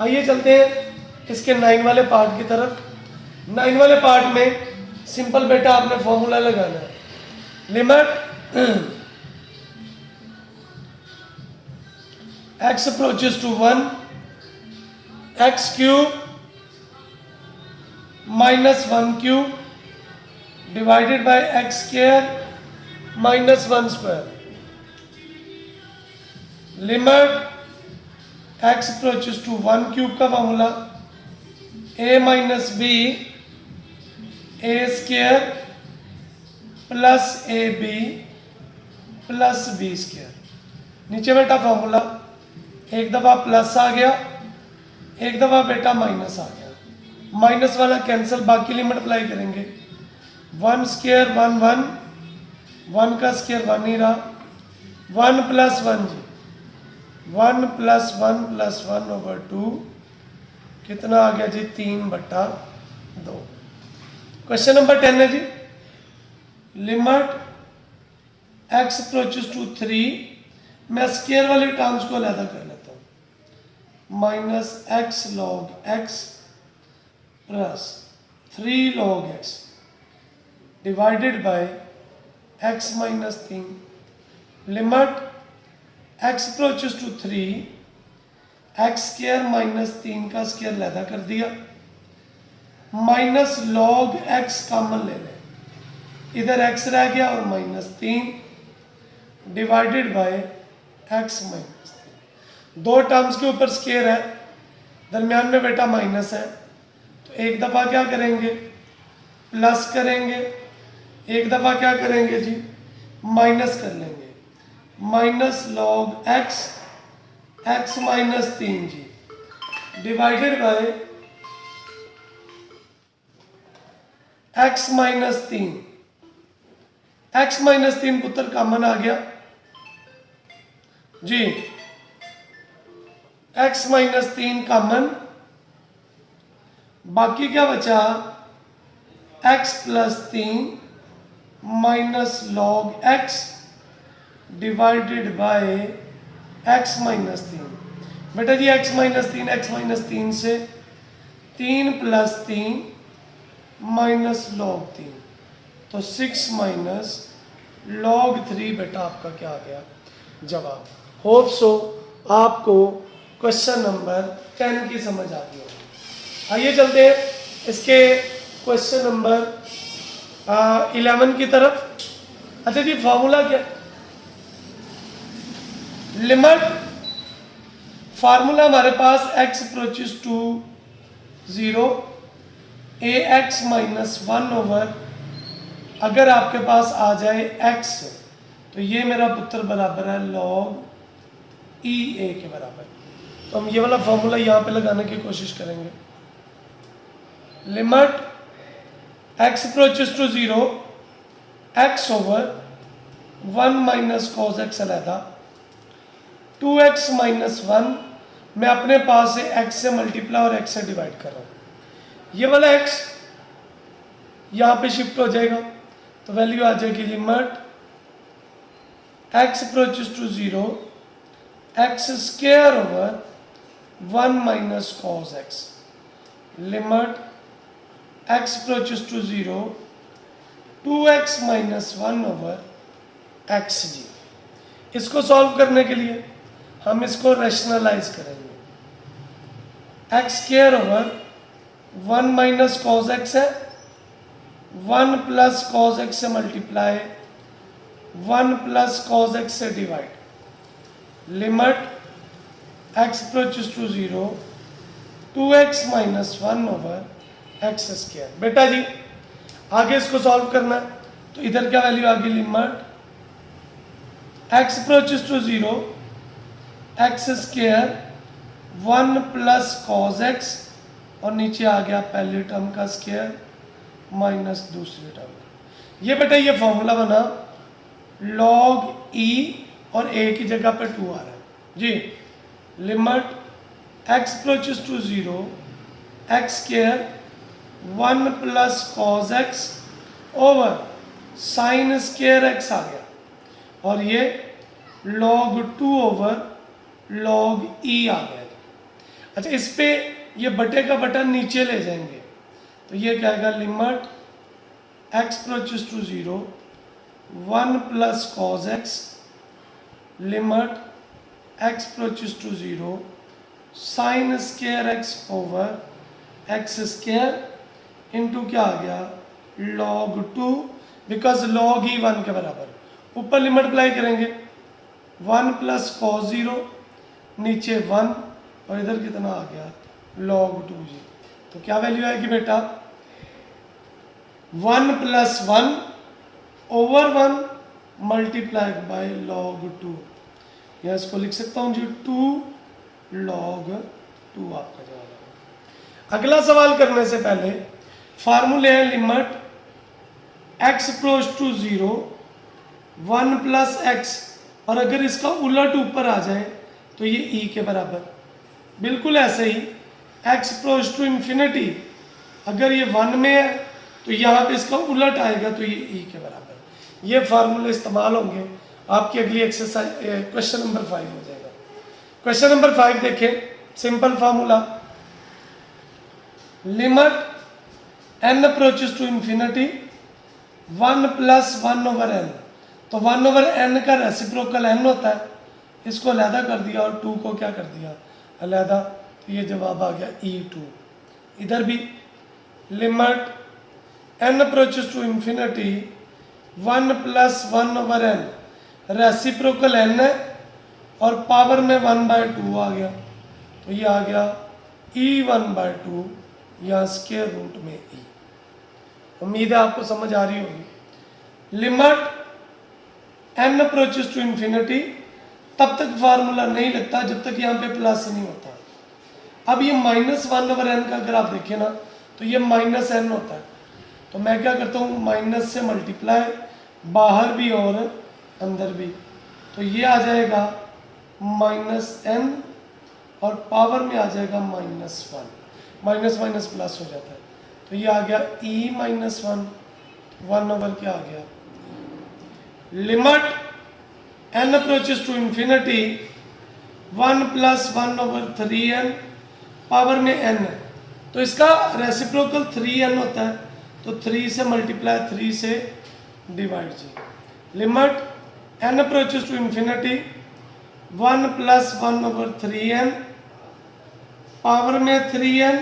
आइए चलते हैं इसके 9 वाले पार्ट की तरफ। 9 वाले पार्ट में सिंपल बेटा आपने फॉर्मूला लगाना है, limit x approaches to 1 x cube minus 1 cube divided by x square minus 1 square। लिमिट x approaches to 1 cube का formula a minus b a square plus a b plus b square. नीचे बेटा फॉर्मूला एक दफ़ा प्लस आ गया, एक दफ़ा बेटा माइनस आ गया, माइनस वाला कैंसिल, बाकी लिमिट अप्लाई करेंगे 1 स्क्र 1 1 1 का स्क्र 1 ही रहा, 1 प्लस 1 जी 1 प्लस 1 प्लस 1 ओवर 2 कितना आ गया जी 3 बटा 2। क्वेश्चन नंबर 10 है जी, लिमिट x अप्रोचेस टू 3, मैं स्क्वायर वाली टर्म्स को अलग कर लेता हूँ, minus x log x plus 3 log x divided by x minus 3। Limit x approaches to 3 x square minus 3 का स्क्वायर अलग कर दिया, माइनस लॉग एक्स कॉमन ले लें, इधर x रह गया और minus 3 divided by x minus 3। दो टर्म्स के ऊपर स्क्वायर है, दरमियान में बेटा माइनस है, तो एक दफ़ा क्या करेंगे प्लस करेंगे, एक दफ़ा क्या करेंगे जी माइनस कर लेंगे, minus log x x minus 3 जी divided by x minus 3। X minus 3 पुत्र कॉमन आ गया जी, x माइनस 3 कॉमन, बाकी क्या बचा x plus 3 minus log x divided by x minus 3। बेटा जी x माइनस 3 से 3 प्लस 3 माइनस लॉग 3, तो 6 माइनस लॉग 3 बेटा आपका क्या आ गया जवाब। होप सो आपको क्वेश्चन नंबर 10 की समझ आ गई होगी। आइए चलते हैं इसके क्वेश्चन नंबर 11 की तरफ। अच्छा जी, फॉर्मूला क्या, लिमिट फार्मूला हमारे पास x approaches to 0 a x minus 1 over, अगर आपके पास आ जाए x तो ये मेरा पुत्र बराबर है लॉग ई ए के बराबर। तो हम ये वाला फॉर्मूला यहाँ पे लगाने की कोशिश करेंगे। Limit x approaches to 0 x over 1 minus cos x अलहदा 2x माइनस 1, मैं अपने पास से x से मल्टीप्लाई और x से डिवाइड कर रहा हूँ, ये वाला x यहाँ पे शिफ्ट हो जाएगा, तो वैल्यू आ जाएगी limit x approaches to 0 x square over 1 minus cos x। Limit x approaches to 0 2x minus 1 over x जी। इसको सॉल्व करने के लिए हम इसको रैशनलाइज करेंगे, x square over 1 minus cos x है, 1 प्लस कॉस x से मल्टीप्लाई 1 प्लस कॉस x से divide. Limit x approaches to 0 2x minus 1/x²। बेटा जी आगे इसको सॉल्व करना है, तो इधर क्या वैल्यू आ गई, limit x approaches to 0 x² 1 plus cos x, और नीचे आ गया पहले टर्म का स्क्वायर माइनस दूसरे टर्म का। ये बेटा ये फॉर्मूला बना log e और a की जगह पे 2 आ रहा है जी। Limit x approaches to 0 x² 1 plus cos x over sine square x आ गया, और ये log 2 ओवर log e आ गया। अच्छा इस पे ये बटे का बटन नीचे ले जाएंगे, तो ये क्या आएगा, limit x approaches to 0 1 plus cos x limit x approaches to 0 sine square x over x² into क्या आ गया, log 2, बिकॉज log e 1 के बराबर, ऊपर लिमिट अप्लाई करेंगे 1 प्लस cos 0 नीचे 1, और इधर कितना आ गया log 2 जी। तो क्या वैल्यू आएगी बेटा, 1 plus 1 over 1 multiplied by log 2, या इसको लिख सकता हूं जी 2 log 2 आपका जवाब है। अगला सवाल करने से पहले फार्मूले है limit x approach to 0 1 plus x, और अगर इसका उलट ऊपर आ जाए तो ये e के बराबर, बिल्कुल ऐसे ही x अप्रोच टू इन्फिनिटी, अगर ये 1 में है तो यहाँ पे इसका उलट आएगा तो ये e के बराबर। ये फार्मूले इस्तेमाल होंगे आपकी अगली एक्सरसाइज, क्वेश्चन नंबर 5 हो जाएगा। क्वेश्चन नंबर 5 देखें, simple formula limit n approaches to infinity 1 plus 1 over n, तो 1 ओवर n का रेसिप्रोकल n होता है, इसको अलहदा कर दिया और 2 को क्या कर दिया अलहदा, तो ये जवाब आ गया e2। इधर भी limit n approaches to infinity 1 plus 1 over n, reciprocal n है और पावर में 1/2 आ गया, तो ये आ गया e1/2 या स्क्वायर रूट में e। उम्मीद है आपको समझ आ रही होगी। Limit n approaches to infinity, तब तक फार्मूला नहीं लगता जब तक यहाँ पे प्लस नहीं होता। अब ये -1 ओवर n का अगर आप देखें ना, तो ये -n होता है, तो मैं क्या करता हूँ माइनस से मल्टीप्लाई, बाहर भी और अंदर भी, तो ये आ जाएगा -n और पावर में आ जाएगा -1, माइनस माइनस प्लस हो जाता है, तो ये आ गया e-1 1 ओवर क्या आ गया। Limit n approaches to infinity 1 plus 1 over 3n, power में n है, तो इसका रेसिप्रोकल 3n होता है, तो 3 से मल्टीप्लाई 3 से डिवाइड जी। Limit n approaches to infinity 1 plus 1 over 3n, power में 3n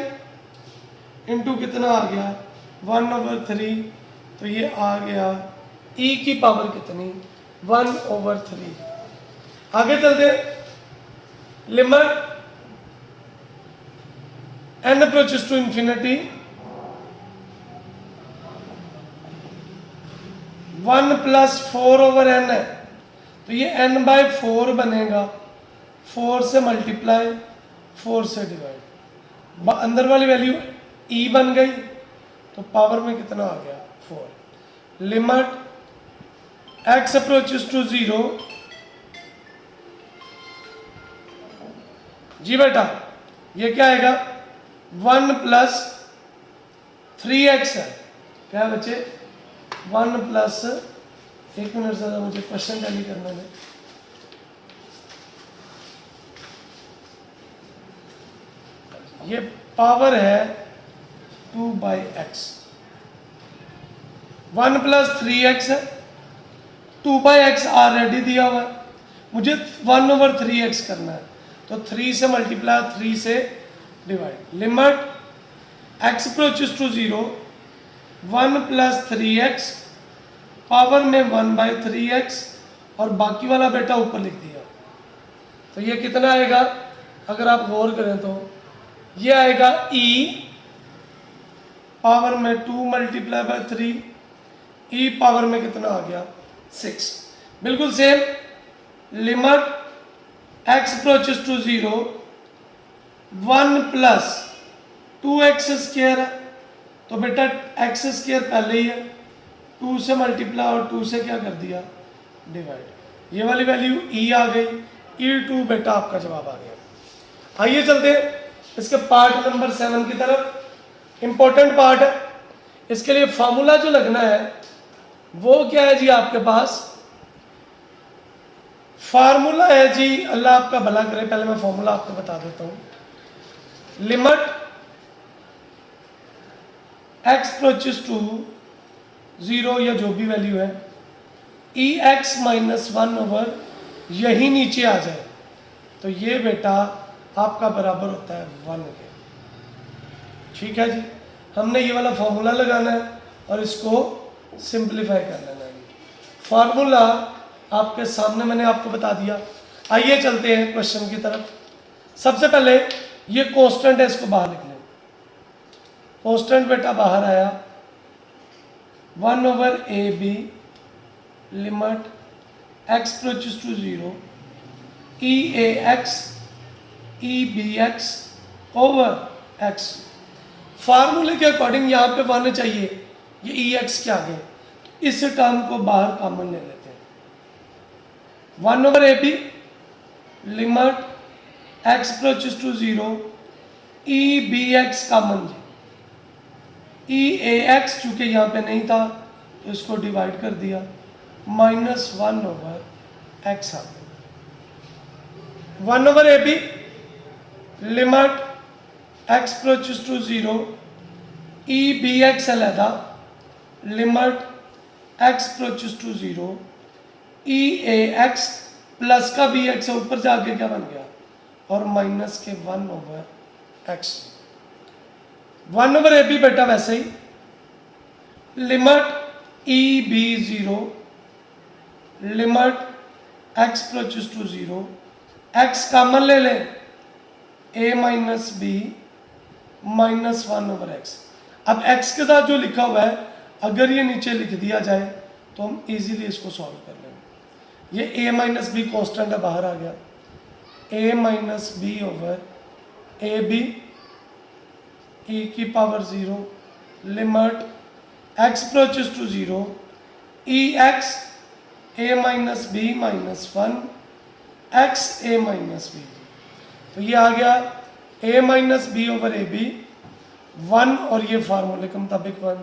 इंटू कितना आ गया 1 ओवर 3, तो ये आ गया e की पावर कितनी 1 ओवर 3। आगे चलते, limit n approaches to infinity 1 plus 4 over n है, तो ये n/4 बनेगा, 4 से मल्टीप्लाई 4 से डिवाइड, अंदर वाली वैल्यू e बन गई, तो पावर में कितना आ गया 4। लिमिट x अप्रोचेस टू 0 जी बेटा, ये क्या आएगा 1 प्लस 3x है, क्या है बच्चे 1 प्लस, एक मिनट ज़रा मुझे क्वेश्चन टैली करना है। ये पावर है 2/x, 1 प्लस 3x है, 2/x ऑलरेडी दिया हुआ है, मुझे 1 ओवर 3x करना है, तो 3 से मल्टीप्लाई 3 से divide. Limit x approaches to 0 1 plus 3x, power में 1/3x, और बाकी वाला बेटा ऊपर लिख दिया, तो ये कितना आएगा अगर आप गौर करें तो ये आएगा e पावर में 2 मल्टीप्लाई बाय 3, e पावर में कितना आ गया 6। बिल्कुल same, limit x approaches to 0, 1 plus 2x square है, तो बेटा x स्क्वायर पहले ही है, 2 से मल्टीप्लाई और 2 से क्या कर दिया डिवाइड, ये वाली वैल्यू e आ गई, e2 बेटा आपका जवाब आ गया। आइए चलते हैं इसके पार्ट नंबर 7 की तरफ। इंपॉर्टेंट पार्ट है, इसके लिए फॉर्मूला जो लगना है वो क्या है जी, आपके पास फार्मूला है जी, अल्लाह आपका भला करे, पहले मैं फॉर्मूला आपको बता देता हूं। लिमिट x अप्रोचेस टू 0 या जो भी वैल्यू है, ई एक्स माइनस 1 ओवर यही नीचे आ जाए तो ये बेटा आपका बराबर होता है 1 के। ठीक है जी, हमने ये वाला फॉर्मूला लगाना है और इसको सिंप्लीफाई कर लेना है। फार्मूला आपके सामने मैंने आपको बता दिया। आइए चलते हैं क्वेश्चन की तरफ। सबसे पहले ये कांस्टेंट है, इसको बाहर लिख लें। कांस्टेंट बेटा बाहर आया 1 over a b limit x approaches to 0, e a x e b x over x। फार्मूले के अकॉर्डिंग यहाँ पे 1 चाहिए, ये ई एक्स के आगे, इस टर्म को बाहर कॉमन ले लेते हैं। 1 over a b limit x approaches to 0, e b x common जी, ई ए एक्स चूंकि यहाँ पे नहीं था तो इसको डिवाइड कर दिया, माइनस 1 ओवर एक्स आ गया। 1 over a b limit x approaches to 0, e b x अलहदा limit x approaches to 0, e a x plus का बी एक्स ऊपर जाके क्या बन गया और माइनस के 1 over x. 1 over a b बेटा वैसे ही limit e b 0 limit x approaches to 0, x common ले लें, a minus b minus 1 over x. अब x के साथ जो लिखा हुआ है अगर ये नीचे लिख दिया जाए तो हम इजीली इसको सॉल्व कर लेंगे। ये a माइनस बी कॉन्स्टेंट है, बाहर आ गया, a minus b over a b e की power 0 limit x approaches to 0, e x a minus b minus 1 x a minus b. तो ये आ गया a minus b over a b 1 और ये फार्मूले के मुताबिक 1,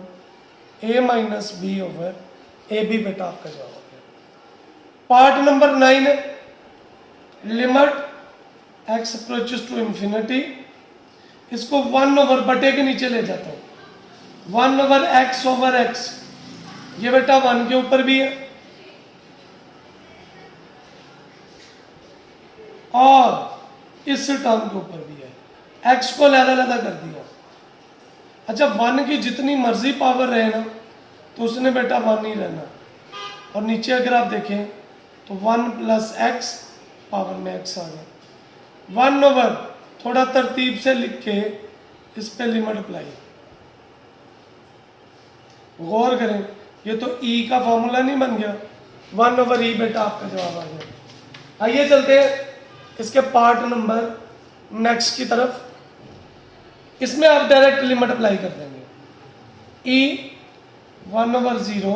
a minus b over a b बेटा आपका जवाब हो गया। पार्ट नंबर 9 है limit x approaches to infinity, इसको 1 ओवर बटे के नीचे ले जाता हूँ, 1 ओवर x, ये बेटा 1 के ऊपर भी है और इस टर्म के ऊपर भी है, x को अलग-अलग कर दिया। अच्छा 1 की जितनी मर्जी पावर रहे ना तो उसने बेटा 1 ही रहना, और नीचे अगर आप देखें तो 1 प्लस एक्स पावर में x आ गया। 1 ओवर थोड़ा तरतीब से लिख के इस पे लिमिट अप्लाई, गौर करें, ये तो e का फॉर्मूला नहीं बन गया, 1 ओवर e बेटा आपका जवाब आ गया। आइए चलते हैं इसके पार्ट नंबर नेक्स्ट की तरफ। इसमें आप डायरेक्ट लिमिट अप्लाई कर देंगे, e 1 over 0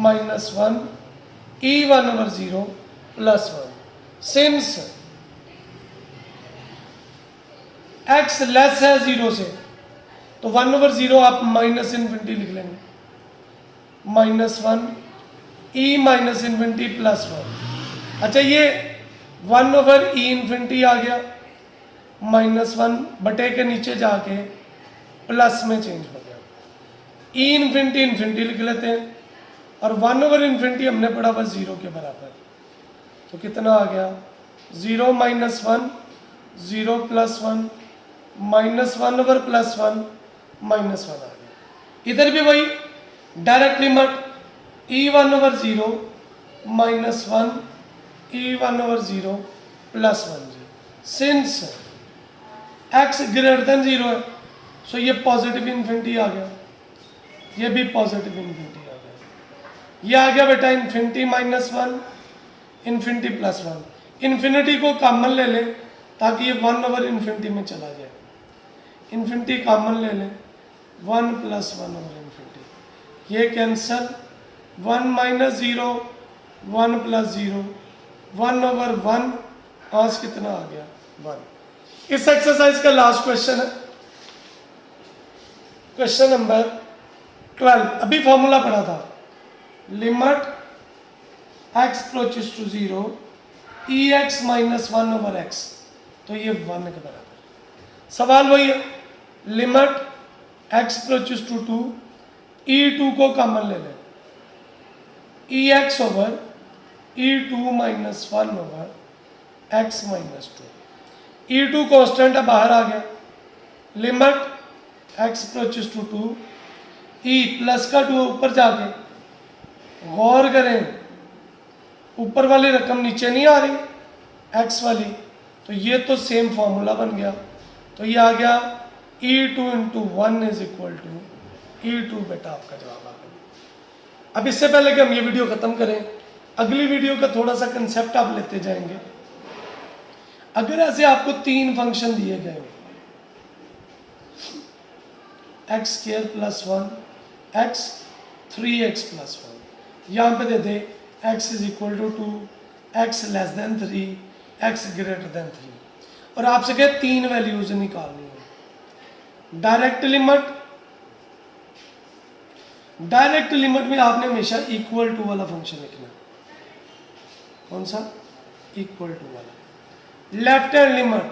minus 1, e 1 over 0 plus 1, since x less है 0 से तो 1 ओवर 0 आप माइनस इन्फिनिटी लिख लेंगे, minus 1 e minus infinity plus 1। अच्छा ये 1 ओवर e इन्फिनिटी आ गया, माइनस 1 बटे के नीचे जाके प्लस में चेंज हो गया, e इन्फिनिटी इन्फिनिटी लिख लेते हैं और 1 ओवर इन्फिनिटी हमने पढ़ा बस 0 के बराबर, तो कितना आ गया 0 minus 1 0 plus 1 minus 1 over plus 1 minus 1 आ गया। इधर भी वही direct limit e 1 over 0 minus 1 e 1 over 0 plus 1 जी, सिंस x ग्रेटर देन 0 है, सो ये पॉजिटिव इन्फिनिटी आ गया, ये भी पॉजिटिव इन्फिनिटी आ गया, ये आ गया बेटा इन्फिनिटी -1 इन्फिनिटी +1। इन्फिनिटी को कॉमन ले ले ताकि ये 1/इन्फिनिटी में चला जाए, इन्फिनिटी कॉमन ले ले 1 + 1/इन्फिनिटी, ये कैंसल 1 - 0 1 + 0 1/1 आज कितना आ गया 1। इस एक्सरसाइज का लास्ट क्वेश्चन है, क्वेश्चन नंबर 12। अभी फॉर्मूला पढ़ा था, limit x approaches to 0 ex - 1/x, तो ये 1 के बराबर। सवाल वही है, limit x approaches to 2 e2 को कॉमन ले लें, ex over e2 - 1/x - 2, e2 constant है बाहर आ गया, limit x approaches to 2 e plus का 2 ऊपर जाके, गौर करें ऊपर वाली रकम नीचे नहीं आ रही x वाली, तो ये तो सेम फॉर्मूला बन गया, तो ये आ गया e2 × 1 = e2 बेटा आपका जवाब आ गया। अब इससे पहले कि हम ये वीडियो ख़त्म करें, अगली वीडियो का थोड़ा सा कंसेप्ट आप लेते जाएंगे। अगर ऐसे आपको 3 फंक्शन दिए गए हो, x² + 1 x 3x + 1, यहाँ पे दे दे x = 2 x <3 x > 3, और आपसे कहे 3 वैल्यूज निकालनी है। डायरेक्ट लिमिट में आपने हमेशा इक्वल टू वाला फंक्शन लिखना है। कौन सा? इक्वल टू वाला। लेफ्ट हैंड लिमिट,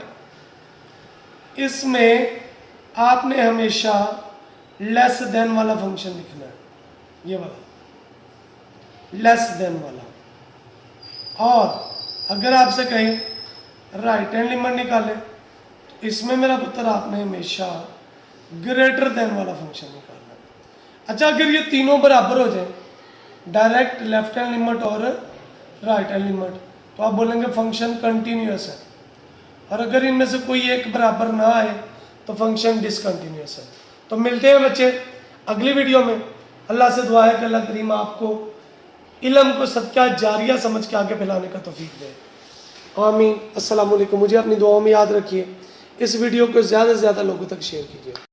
इसमें आपने हमेशा लेस देन वाला फंक्शन लिखना है, ये वाला लेस देन वाला। और अगर आपसे कहें राइट हैंड लिमिट निकाले, तो इसमें मेरा पुत्र आपने हमेशा ग्रेटर देन वाला फंक्शन निकालना है। अच्छा, अगर ये तीनों बराबर हो जाए, डायरेक्ट, लेफ्ट हैंड लिमिट और राइट हैंड लिमिट, तो आप बोलेंगे फंक्शन कंटिन्यूअस है। और अगर इनमें से कोई एक बराबर ना आए तो फंक्शन डिसकंटिन्यूअस है। तो मिलते हैं बच्चे अगली वीडियो में। अल्लाह से दुआ है कि अल्लाह करीम आपको इल्म को सदका जारिया समझ के आगे फैलाने का तौफीक दे। आमीन। अस्सलाम वालेकुम। मुझे अपनी दुआओं में याद रखिए। इस वीडियो को ज़्यादा से ज़्यादा लोगों तक शेयर कीजिए।